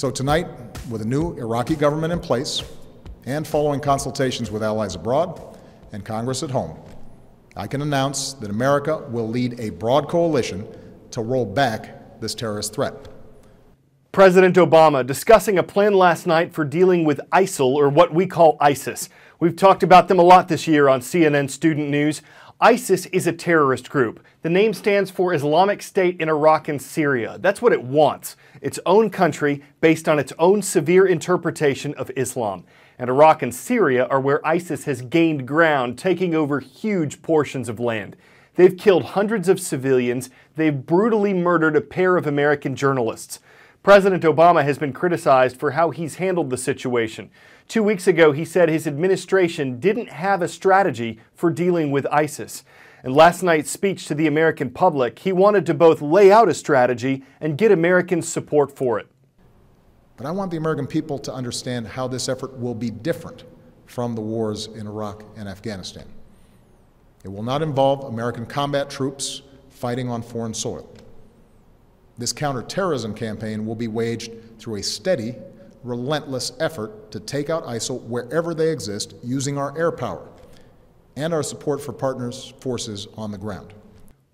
So tonight, with a new Iraqi government in place and following consultations with allies abroad and Congress at home, I can announce that America will lead a broad coalition to roll back this terrorist threat. President Obama discussing a plan last night for dealing with ISIL, or what we call ISIS. We've talked about them a lot this year on CNN Student News. ISIS is a terrorist group. The name stands for Islamic State in Iraq and Syria. That's what it wants. Its own country based on its own severe interpretation of Islam. And Iraq and Syria are where ISIS has gained ground, taking over huge portions of land. They've killed hundreds of civilians. They've brutally murdered a pair of American journalists. President Obama has been criticized for how he's handled the situation. 2 weeks ago, he said his administration didn't have a strategy for dealing with ISIS. In last night's speech to the American public, he wanted to both lay out a strategy and get American support for it. But I want the American people to understand how this effort will be different from the wars in Iraq and Afghanistan. It will not involve American combat troops fighting on foreign soil. This counterterrorism campaign will be waged through a steady, relentless effort to take out ISIL wherever they exist using our air power and our support for partners' forces on the ground.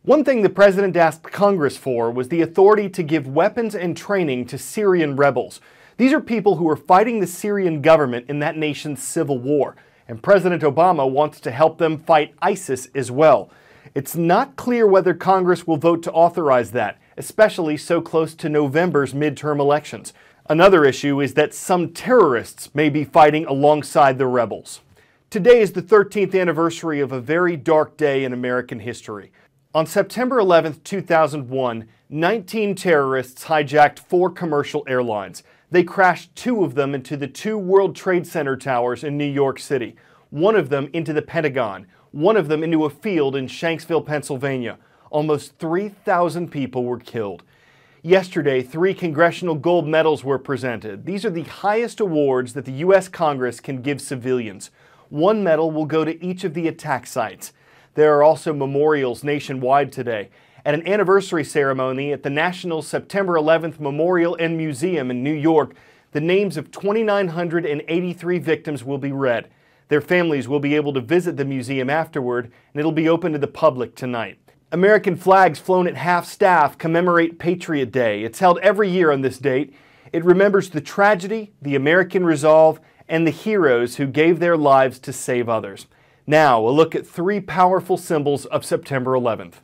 One thing the president asked Congress for was the authority to give weapons and training to Syrian rebels. These are people who are fighting the Syrian government in that nation's civil war, and President Obama wants to help them fight ISIS as well. It's not clear whether Congress will vote to authorize that, especially so close to November's midterm elections. Another issue is that some terrorists may be fighting alongside the rebels. Today is the 13th anniversary of a very dark day in American history. On September 11, 2001, 19 terrorists hijacked 4 commercial airlines. They crashed 2 of them into the 2 World Trade Center towers in New York City, 1 of them into the Pentagon, 1 of them into a field in Shanksville, Pennsylvania. Almost 3,000 people were killed. Yesterday, 3 congressional gold medals were presented. These are the highest awards that the U.S. Congress can give civilians. 1 medal will go to each of the attack sites. There are also memorials nationwide today. At an anniversary ceremony at the National September 11th Memorial and Museum in New York, the names of 2,983 victims will be read. Their families will be able to visit the museum afterward, and it'll be open to the public tonight. American flags flown at half-staff commemorate Patriot Day. It's held every year on this date. It remembers the tragedy, the American resolve, and the heroes who gave their lives to save others. Now, a look at 3 powerful symbols of September 11th.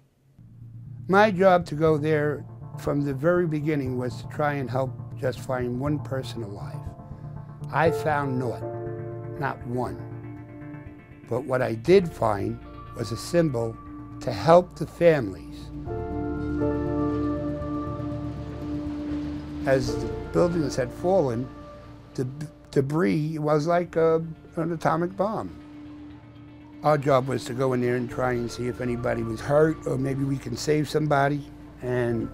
My job to go there from the very beginning was to try and help just find 1 person alive. I found naught, not 1. But what I did find was a symbol to help the families. As the buildings had fallen, the debris was like an atomic bomb. Our job was to go in there and try and see if anybody was hurt or maybe we can save somebody. And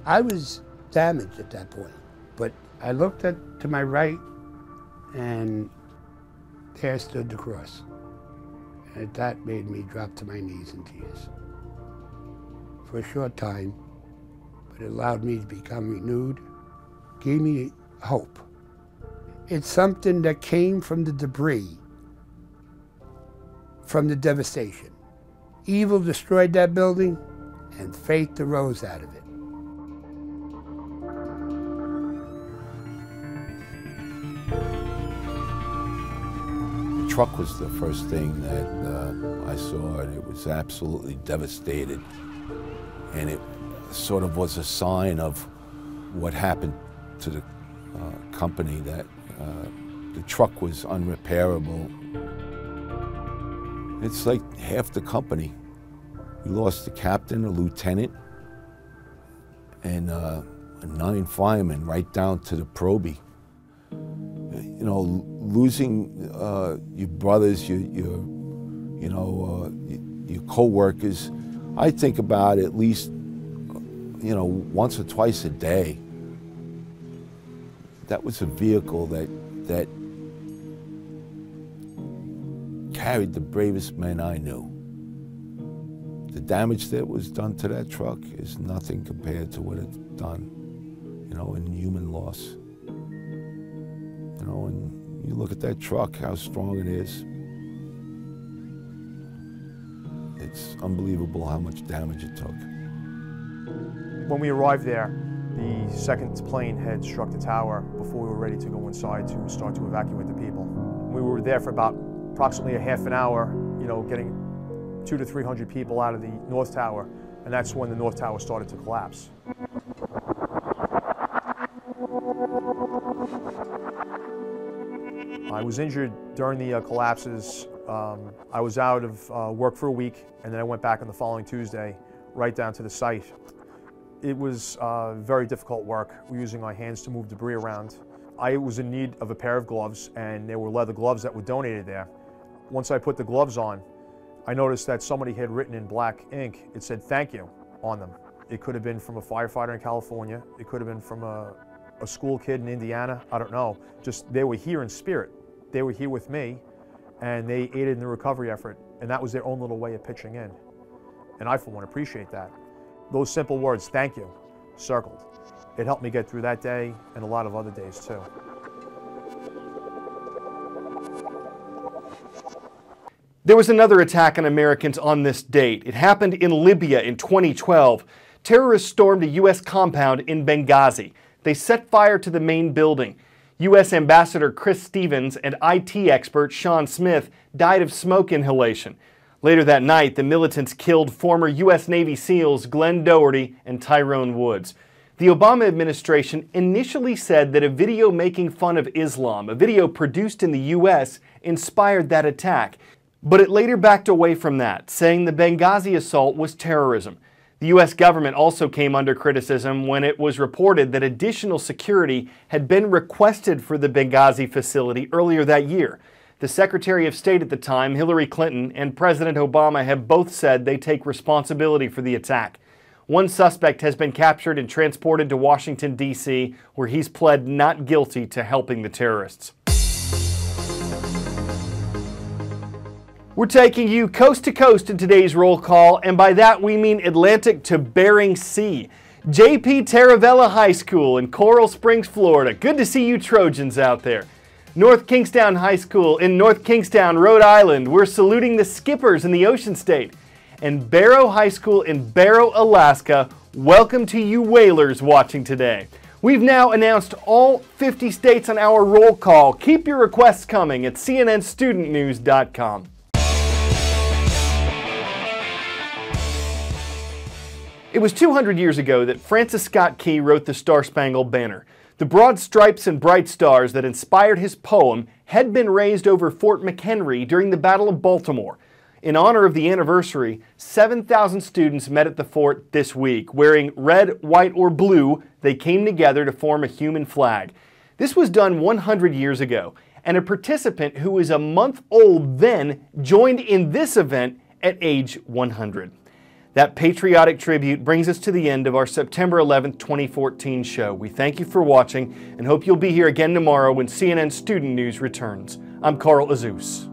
I was damaged at that point. But I looked to my right and there stood the cross. And that made me drop to my knees in tears. For a short time, but it allowed me to become renewed, gave me hope. It's something that came from the debris, from the devastation. Evil destroyed that building, and faith arose out of it. The truck was the first thing that I saw, and it was absolutely devastated. And it sort of was a sign of what happened to the company, that the truck was unrepairable. It's like half the company. We lost the captain, a lieutenant, and 9 firemen, right down to the probie. You know, losing your brothers, your co-workers, I think about at least, once or twice a day. That was a vehicle that carried the bravest men I knew. The damage that was done to that truck is nothing compared to what it's done, in human loss. You know, and you look at that truck, how strong it is. It's unbelievable how much damage it took. When we arrived there, the second plane had struck the tower before we were ready to go inside to start to evacuate the people. We were there for about approximately a half an hour, you know, getting 200 to 300 people out of the North Tower, and that's when the North Tower started to collapse. I was injured during the collapses. I was out of work for a week, and then I went back on the following Tuesday, right down to the site. It was very difficult work. We were using my hands to move debris around. I was in need of a pair of gloves, and there were leather gloves that were donated there. Once I put the gloves on, I noticed that somebody had written in black ink, it said "thank you" on them. It could have been from a firefighter in California. It could have been from a school kid in Indiana. I don't know. Just they were here in spirit. They were here with me, and they aided in the recovery effort, and that was their own little way of pitching in. And I, for one, appreciate that. Those simple words, "thank you," circled. It helped me get through that day and a lot of other days, too. There was another attack on Americans on this date. It happened in Libya in 2012. Terrorists stormed a U.S. compound in Benghazi. They set fire to the main building. U.S. Ambassador Chris Stevens and IT expert Sean Smith died of smoke inhalation. Later that night, the militants killed former U.S. Navy SEALs Glenn Doherty and Tyrone Woods. The Obama administration initially said that a video making fun of Islam, a video produced in the U.S., inspired that attack. But it later backed away from that, saying the Benghazi assault was terrorism. The U.S. government also came under criticism when it was reported that additional security had been requested for the Benghazi facility earlier that year. The Secretary of State at the time, Hillary Clinton, and President Obama have both said they take responsibility for the attack. One suspect has been captured and transported to Washington, D.C., where he's pled not guilty to helping the terrorists. We're taking you coast to coast in today's roll call, and by that we mean Atlantic to Bering Sea. J.P. Taravella High School in Coral Springs, Florida. Good to see you Trojans out there. North Kingstown High School in North Kingstown, Rhode Island. We're saluting the skippers in the Ocean State. And Barrow High School in Barrow, Alaska. Welcome to you whalers watching today. We've now announced all 50 states on our roll call. Keep your requests coming at cnnstudentnews.com. It was 200 years ago that Francis Scott Key wrote the Star-Spangled Banner. The broad stripes and bright stars that inspired his poem had been raised over Fort McHenry during the Battle of Baltimore. In honor of the anniversary, 7,000 students met at the fort this week. Wearing red, white, or blue, they came together to form a human flag. This was done 100 years ago, and a participant who was a month old then joined in this event at age 100. That patriotic tribute brings us to the end of our September 11th, 2014 show. We thank you for watching and hope you'll be here again tomorrow when CNN Student News returns. I'm Carl Azus.